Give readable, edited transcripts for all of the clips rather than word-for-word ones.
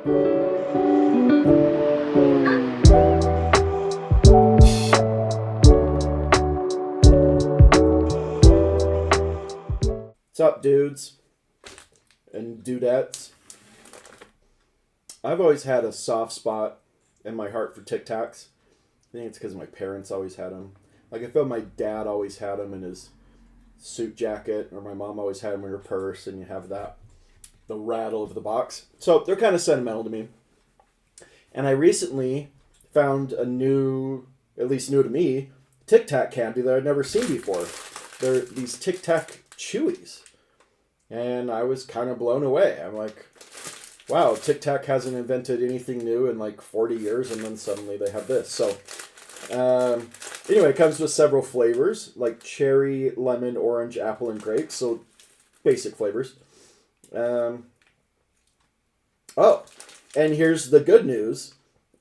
What's up, dudes and dudettes? I've always had a soft spot in my heart for Tic Tacs. I think it's because my parents always had them. Like, I feel my dad always had them in his suit jacket, or my mom always had them in her purse, and you have the rattle of the box. So they're kind of sentimental to me. And I recently found a new, at least new to me, Tic Tac candy that I'd never seen before. They're these Tic Tac Chewies. And I was kind of blown away. I'm like, wow, Tic Tac hasn't invented anything new in like 40 years, and then suddenly they have this. So, anyway, it comes with several flavors, like cherry, lemon, orange, apple, and grape. So, basic flavors. Oh, and here's the good news,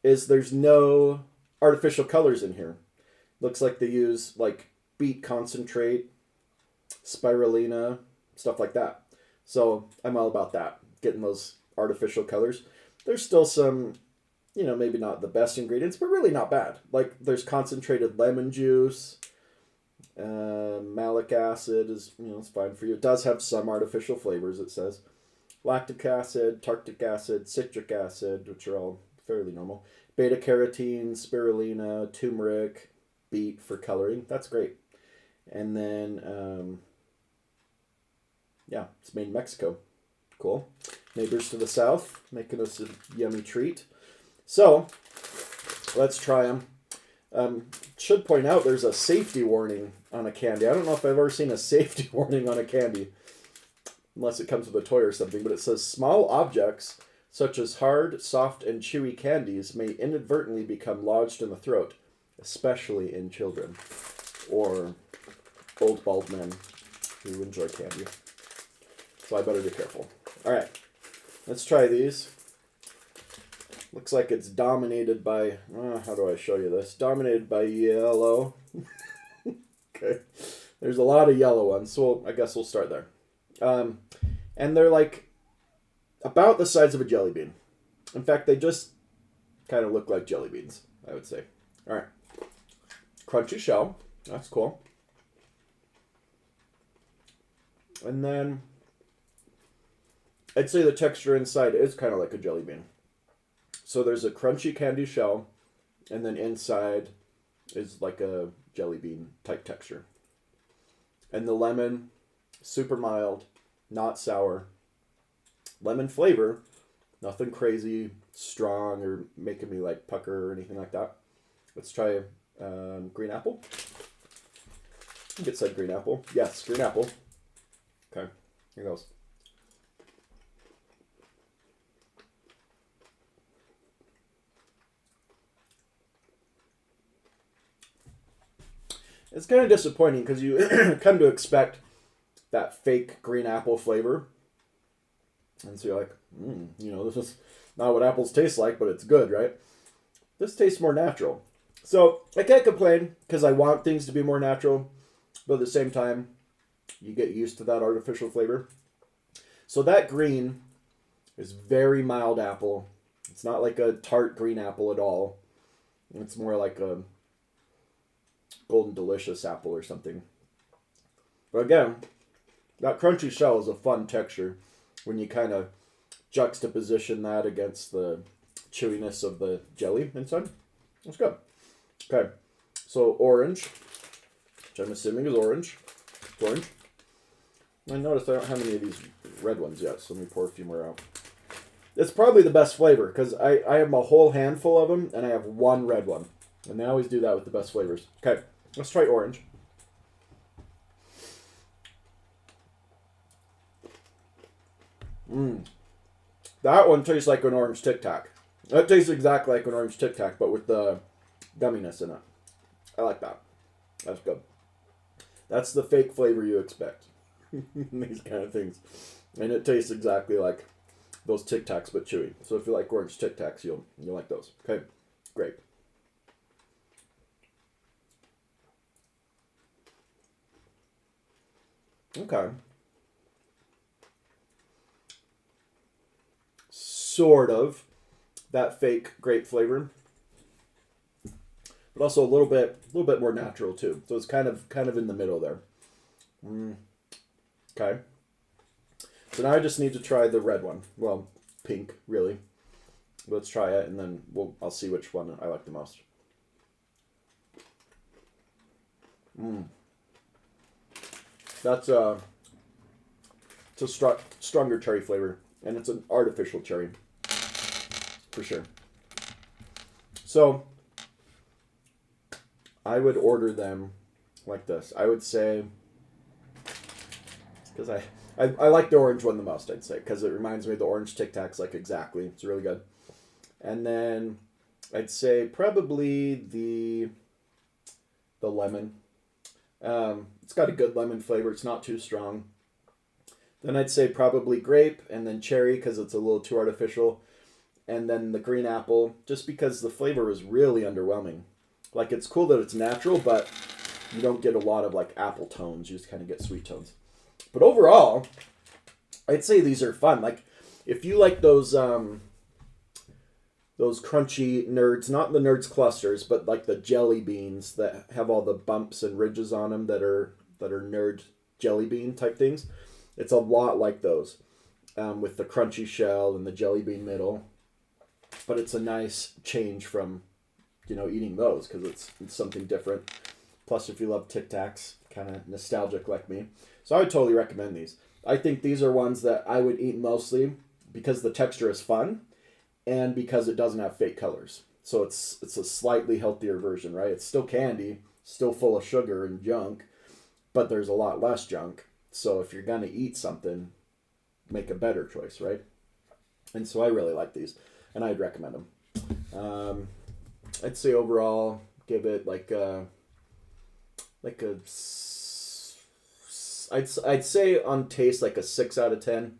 is there's no artificial colors in here. Looks like they use like beet concentrate, spirulina, stuff like that. So I'm all about that, getting those artificial colors. There's still some, maybe not the best ingredients, but really not bad. Like, there's concentrated lemon juice. Malic acid is, it's fine for you. It does have some artificial flavors, it says. Lactic acid, tartic acid, citric acid, which are all fairly normal. Beta carotene, spirulina, turmeric, beet for coloring. That's great. And then, yeah, it's made in Mexico. Cool. Neighbors to the south, making us a yummy treat. So, let's try them. Should point out there's a safety warning on a candy. I don't know if I've ever seen a safety warning on a candy, unless it comes with a toy or something, but it says small objects, such as hard, soft, and chewy candies, may inadvertently become lodged in the throat, especially in children, or old bald men who enjoy candy. So I better be careful. All right, let's try these. Looks like it's dominated by, how do I show you this? Dominated by yellow. Okay, there's a lot of yellow ones, so I guess we'll start there. And they're like about the size of a jelly bean. In fact, they just kind of look like jelly beans, I would say. All right, crunchy shell. That's cool. And then I'd say the texture inside is kind of like a jelly bean. So there's a crunchy candy shell, and then inside is like a jelly bean type texture. And the lemon, super mild, not sour. Lemon flavor, nothing crazy, strong, or making me like pucker or anything like that. Let's try green apple. I think it said green apple. Yes, green apple. Okay, here goes. It's kind of disappointing because you come to expect that fake green apple flavor. And so you're like, this is not what apples taste like, but it's good, right? This tastes more natural. So I can't complain because I want things to be more natural, but at the same time, you get used to that artificial flavor. So that green is very mild apple. It's not like a tart green apple at all. It's more like a golden delicious apple or something. But again, that crunchy shell is a fun texture when you kind of juxtaposition that against the chewiness of the jelly inside. That's good. Okay, so orange, which I'm assuming is orange. Orange. I noticed I don't have any of these red ones yet, so let me pour a few more out. It's probably the best flavor because I have a whole handful of them and I have one red one. And they always do that with the best flavors. Okay, let's try orange. That one tastes like an orange Tic Tac. That tastes exactly like an orange Tic Tac, but with the gumminess in it. I like that. That's good. That's the fake flavor you expect. These kind of things. And it tastes exactly like those Tic Tacs, but chewy. So if you like orange Tic Tacs, you'll like those. Okay, great. Okay. Sort of. that fake grape flavor, but also a little bit more natural too. So it's kind of in the middle there. Okay. So now I just need to try the red one. Well, pink, really. Let's try it, and then I'll see which one I like the most. That's it's a stronger cherry flavor, and it's an artificial cherry, for sure. So I would order them like this. I would say, because I like the orange one the most, I'd say, because it reminds me of the orange Tic Tacs, like exactly. It's really good. And then I'd say probably the lemon. It's got a good lemon flavor. It's not too strong. Then I'd say probably grape, and then cherry because it's a little too artificial. And then the green apple, just because the flavor is really underwhelming. Like, it's cool that it's natural, but you don't get a lot of like apple tones. You just kind of get sweet tones. But overall, I'd say these are fun. Like, if you like those crunchy Nerds, not the Nerds clusters, but like the jelly beans that have all the bumps and ridges on them that are Nerd jelly bean type things. It's a lot like those, with the crunchy shell and the jelly bean middle. But it's a nice change from, eating those because it's something different. Plus, if you love Tic Tacs, kind of nostalgic like me. So I would totally recommend these. I think these are ones that I would eat mostly because the texture is fun and because it doesn't have fake colors. So it's a slightly healthier version, right? It's still candy, still full of sugar and junk, but there's a lot less junk. So if you're going to eat something, make a better choice, right? And so I really like these, and I'd recommend them. I'd say overall, give it I'd say on taste like a 6 out of 10,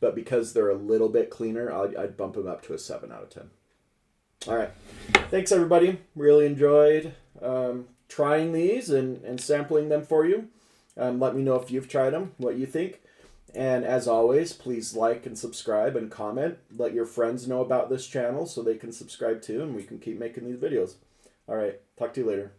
but because they're a little bit cleaner, I'd bump them up to a 7 out of 10. All right. Thanks, everybody. Really enjoyed trying these and sampling them for you. Let me know if you've tried them, what you think. And as always, please like and subscribe and comment. Let your friends know about this channel so they can subscribe too, and we can keep making these videos. All right. Talk to you later.